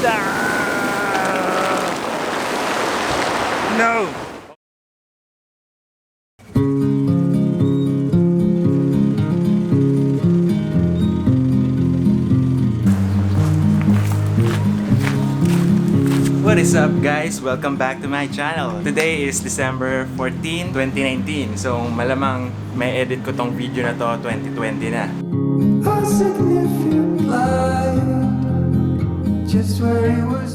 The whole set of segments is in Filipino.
No! What is up guys? Welcome back to my channel. Today is December 14, 2019. So malamang may edit ko tong video na to 2020 na.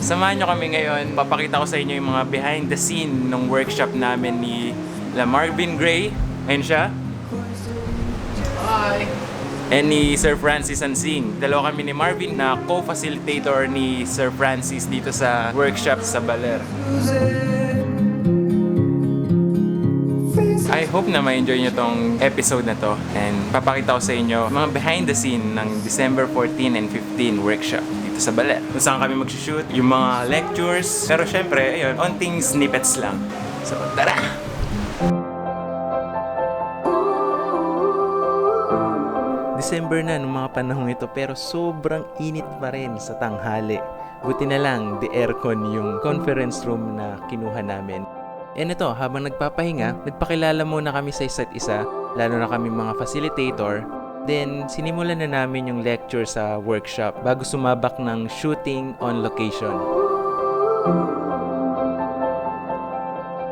Samahan nyo kami ngayon. Papakita ko sa inyo yung mga behind the scene ng workshop namin ni Marvin Gray. Ayun siya. Hi! And ni Sir Francis Ansing. Dalawa kami ni Marvin na co-facilitator ni Sir Francis dito sa workshop sa Baler. I hope na ma-enjoy nyo tong episode na to. And papakita ko sa inyo mga behind the scene ng December 14 and 15 workshop dito sa Baler. Kung saan kami mag-shoot, yung mga lectures. Pero syempre, ayun, onting snippets lang. So, tara! December na nung mga panahong ito pero sobrang init pa rin sa tanghali. Buti na lang, the aircon yung conference room na kinuha namin. And ito, habang nagpapahinga, nagpakilala muna kami sa isa't isa, lalo na kami mga facilitator. Then, sinimulan na namin yung lecture sa workshop bago sumabak ng shooting on location.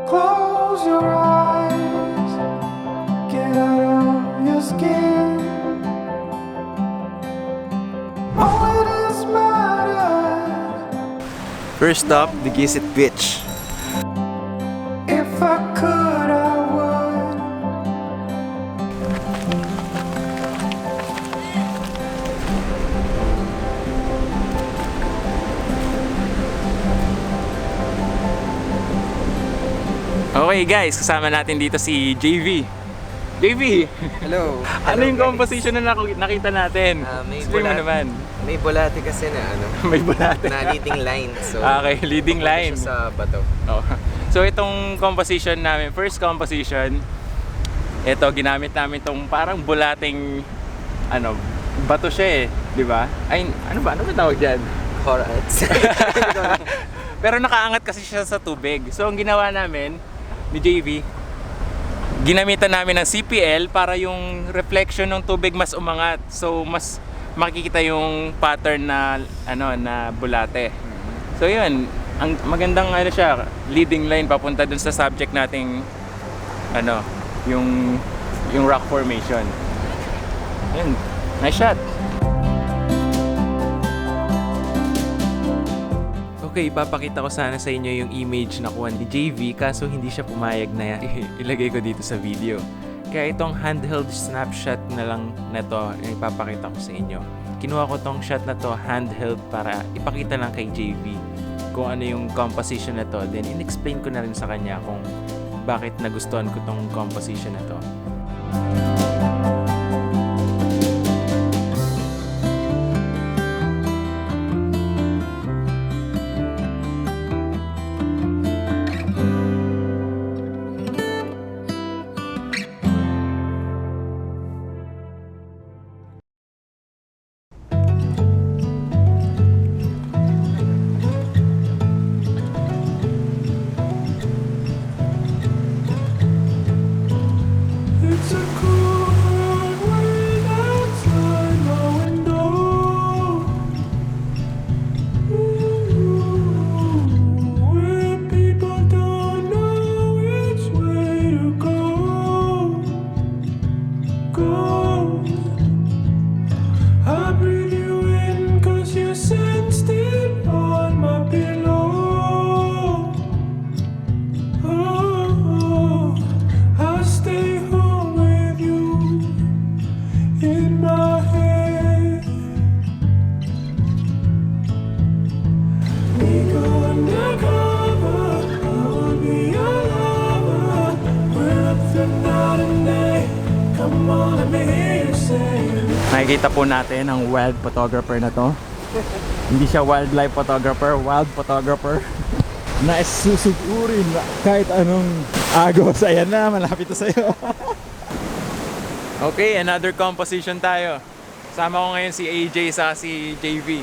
Close your eyes, get out of your skin. First stop, the Gisit Beach. If I could, I would. Okay guys, kasama natin dito si JV. JV! Hello! Ano yung composition na nakita natin? Explain mo naman. May bulate kasi na ano. May bulate. Na leading line. So, okay, leading line. Sa bato. Oh. So itong composition namin, first composition, ito ginamit namin itong parang bulating ano, bato siya eh, di ba? Ay, ano ba tawag diyan? Corals. Pero nakaangat kasi siya sa tubig. So ang ginawa namin ni JV, ginamitan namin ng CPL para yung reflection ng tubig mas umangat. So mas makikita yung pattern na ano na bulate. So yun, ang magandang ano siya, leading line papunta dun sa subject nating ano, yung rock formation. Yun, nice shot. Okay, ipapakita ko sana sa inyo yung image na kuha ni JV kaso hindi siya pumayag na ilagay ko dito sa video. Kaya itong handheld snapshot na lang na to ipapakita ko sa inyo. Kinuha ko tong shot na to handheld para ipakita lang kay JV kung ano yung composition na to. Then in-explain ko na rin sa kanya kung bakit nagustuhan ko tong composition na to. Nakikita po natin ang wild photographer na to. Hindi siya wildlife photographer, wild photographer. Na susugurin kahit anong agos. Ayan na, malapit na sa'yo. Okay, another composition tayo. Sama ko ngayon si AJ sa si JV.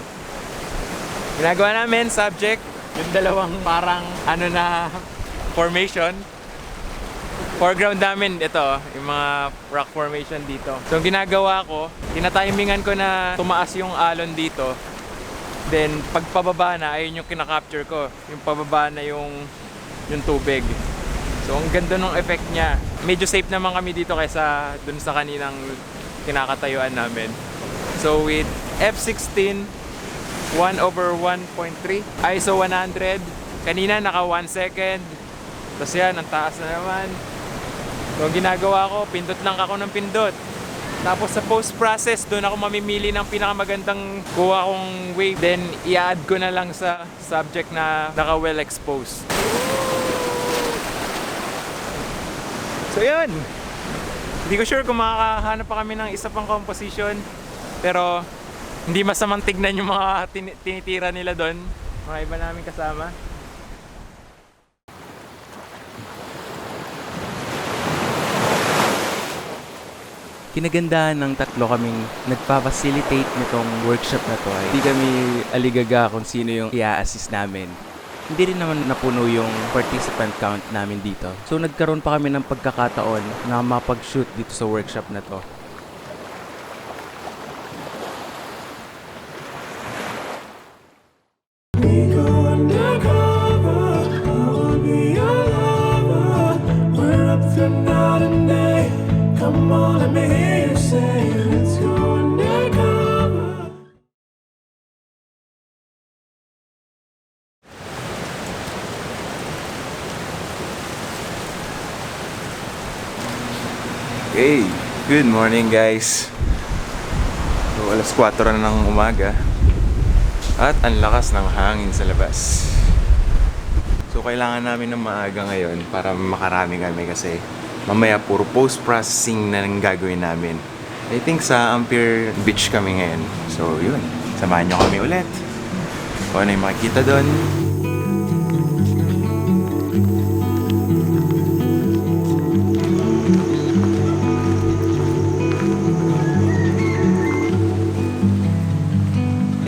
ginagawa namin, subject, yung dalawang parang ano na formation. Foreground namin, ito, yung mga rock formation dito. So, ang ginagawa ko, tinatimingan ko na tumaas yung alon dito. Then, pagpababa na, ayun yung kinakapture ko. Yung pababa na yung tubig. So, ang ganda ng effect niya. Medyo safe naman kami dito kaysa dun sa kaninang kinakatayuan namin. So, with F16, 1/1.3, ISO 100. Kanina, naka 1 second. Tapos yan, ang taas na naman. So, ang ginagawa ko, pindot lang ako ng pindot. Tapos sa post-process, doon ako mamimili ng pinakamagandang kuha kong wave. Then, i-add ko na lang sa subject na naka-well exposed. So, yun. Hindi ko sure kung makakahanap pa kami ng isa pang composition. Pero, hindi masamang tignan yung mga tinitira nila doon. Mga iba namin kasama. Kinagandahan ng tatlo kaming nagpa-facilitate nitong workshop na to ay hindi kami aligaga kung sino yung i-assist namin. Hindi rin naman napuno yung participant count namin dito. So nagkaroon pa kami ng pagkakataon na mapag-shoot dito sa workshop na to. Come on, let me hear you say, let's go undercover. Hey, good morning guys. So, alas 4 na ng umaga at ang lakas ng hangin sa labas. So kailangan namin ng maaga ngayon para makarami kami kasi mamaya puro post-processing na lang gagawin namin. I think sa Ampere Beach kami ngayon. So yun, samahan nyo kami ulit. Kung ano yung makikita doon.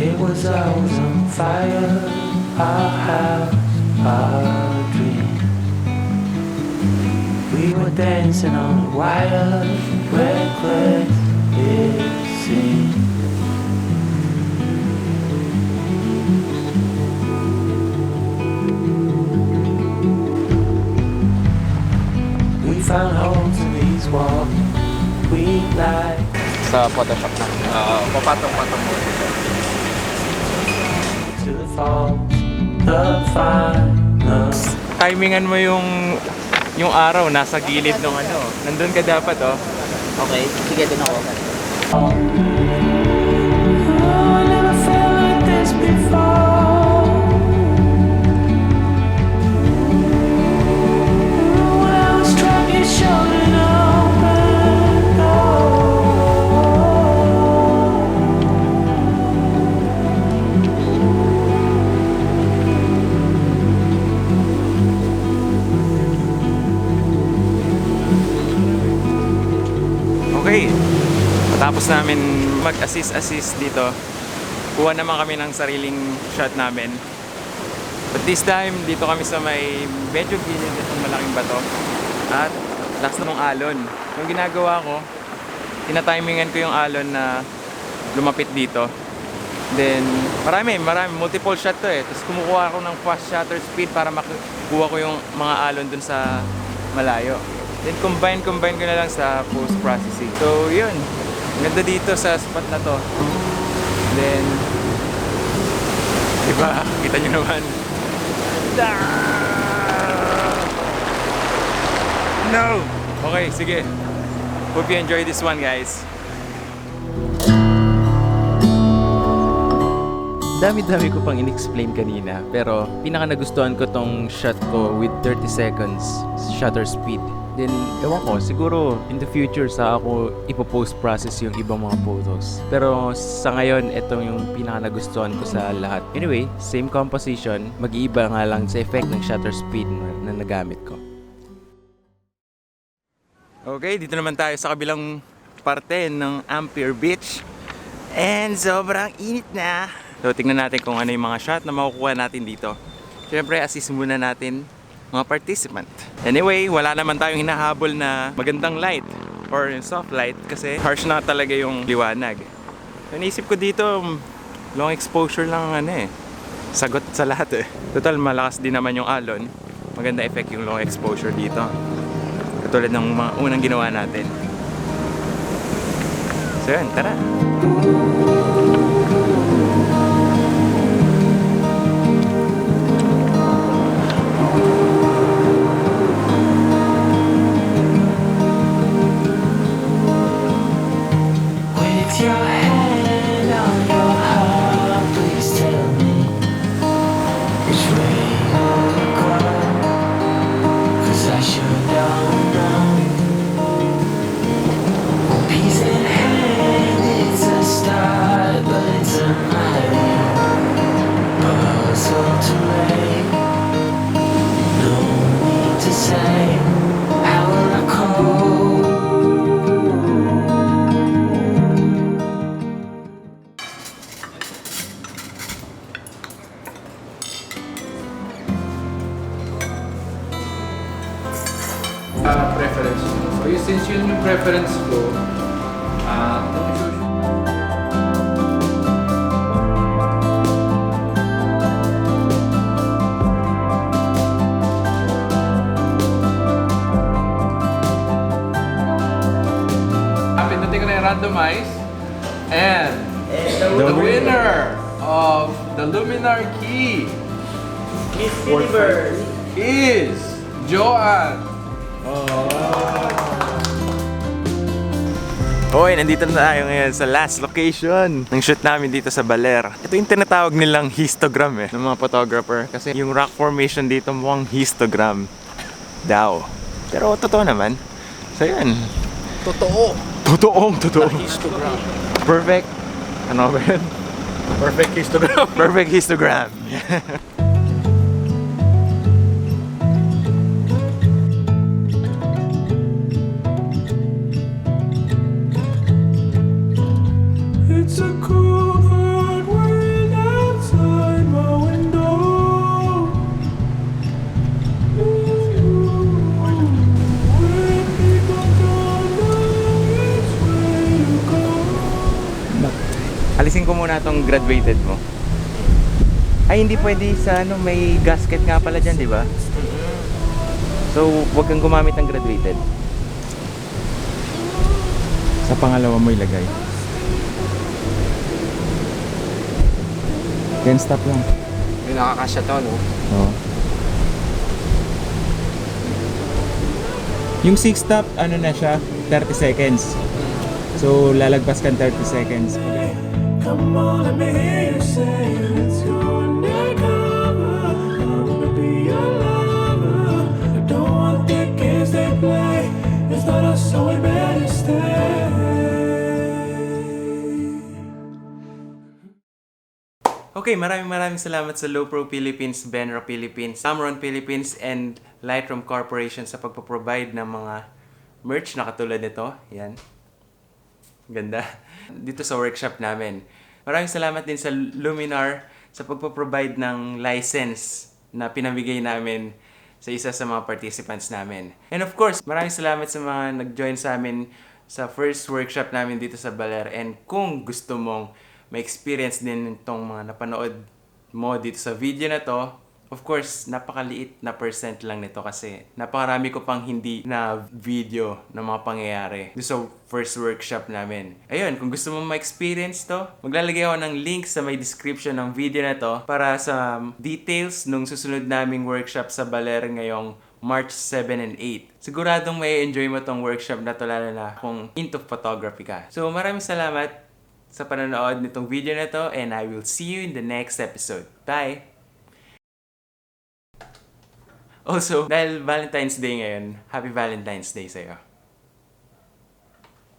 It was always on fire, our house, our dream. We were dancing on a wire, reckless it seemed. We found holes in these walls, we like. Sa Photoshop na. Papatong-patong mo. To the falls, the final. Timingan mo yung araw nasa gilid ng ano. Nandun ka dapat oh. Okay, sige din ako. Oh, I never felt like this before. When I was trying to show it open. Okay, matapos namin mag-assist dito, kuha naman kami ng sariling shot namin. But this time, dito kami sa may medyo gilid ng malaking bato at last na ng alon. Yung ginagawa ko, tinatimingan ko yung alon na lumapit dito. Then, marami, multiple shot to eh. Tapos kumukuha ako ng fast shutter speed para makuha ko yung mga alon dun sa malayo. Then combine ko na lang sa post-processing. So yun, ganda dito sa spot na to. Then, diba, kita nyo naman. No! Okay, sige. Hope you enjoy this one guys. Dami-dami ko pang in-explain kanina, pero pinaka nagustuhan ko tong shot ko with 30 seconds shutter speed. Then, ewan ko, siguro in the future sa ako ipopost-process yung ibang mga photos. Pero sa ngayon, itong yung pinaka nagustuhan ko sa lahat. Anyway, same composition, mag-iiba nga lang sa effect ng shutter speed na nagamit ko. Okay, dito naman tayo sa kabilang parte ng Ampere Beach. And sobrang init na. So tingnan natin kung ano yung mga shot na makukuha natin dito. Siyempre, assist muna natin mga participant. Anyway, wala naman tayong hinahabol na magandang light or soft light kasi harsh na talaga yung liwanag. So, naisip ko dito, long exposure lang sagot sa lahat Total, malakas din naman yung alon. Maganda effect yung long exposure dito. Katulad ng mga unang ginawa natin. So yun, tara! With your hand on your heart, please tell me which way you're going. 'Cause I sure don't know. Peace in hand, it's a start, but it's a mighty puzzle to make. No need to say, how will I cope? Preference flow. So since yun yung preference flow, pindutin ko na yung randomize, and the winner of the Luminar Key Miss Universe! is Joanne. Hoy, nandito na tayo ngayon sa last location ng shoot namin dito sa Baler. Ito yung tinatawag nilang histogram ng mga photographer. Kasi yung rock formation dito mukhang histogram daw. Pero totoo naman. So yun. Totoo. Totoo. Histogram. Perfect. Ano ba yun? Perfect histogram. Perfect histogram. It's a cool hard world outside my window. When people don't know which way to go. Alisin ko muna tong graduated mo. Ay, hindi pwede sa may gasket nga pala dyan, di ba? So, wag kang gumamit ng graduated. Sa pangalawa mo ilagay. Then stop lang. May nakakasya to, no? Oo. Yung 6 stop, ano na siya? 30 seconds. So, lalagpas kang 30 seconds. Come on, let me hear you say, let's go undercover. I wanna be your lover. I don't want the games they play. It's not us, so we better stay. Okay, maraming salamat sa Lowpro Philippines, Benro Philippines, Tamron Philippines, and Lightroom Corporation sa pagpaprovide ng mga merch na katulad nito. Yan. Ganda. Dito sa workshop namin. Maraming salamat din sa Luminar sa pagpaprovide ng license na pinamigay namin sa isa sa mga participants namin. And of course, maraming salamat sa mga nag-join sa amin sa first workshop namin dito sa Baler. And kung gusto mong ma-experience din itong mga napanood mo dito sa video na to, of course, napakaliit na percent lang nito kasi napakarami ko pang hindi na video ng mga pangyayari dito sa first workshop namin. Ayun, kung gusto mo ma-experience to, maglalagay ako ng link sa may description ng video na to para sa details nung susunod naming workshop sa Baler ngayong March 7 and 8. Siguradong may enjoy mo tong workshop na to, lalo na kung into photography ka. So maraming salamat sa panonood nitong video na to, and I will see you in the next episode. Bye! Also, dahil Valentine's Day ngayon, Happy Valentine's Day sa'yo.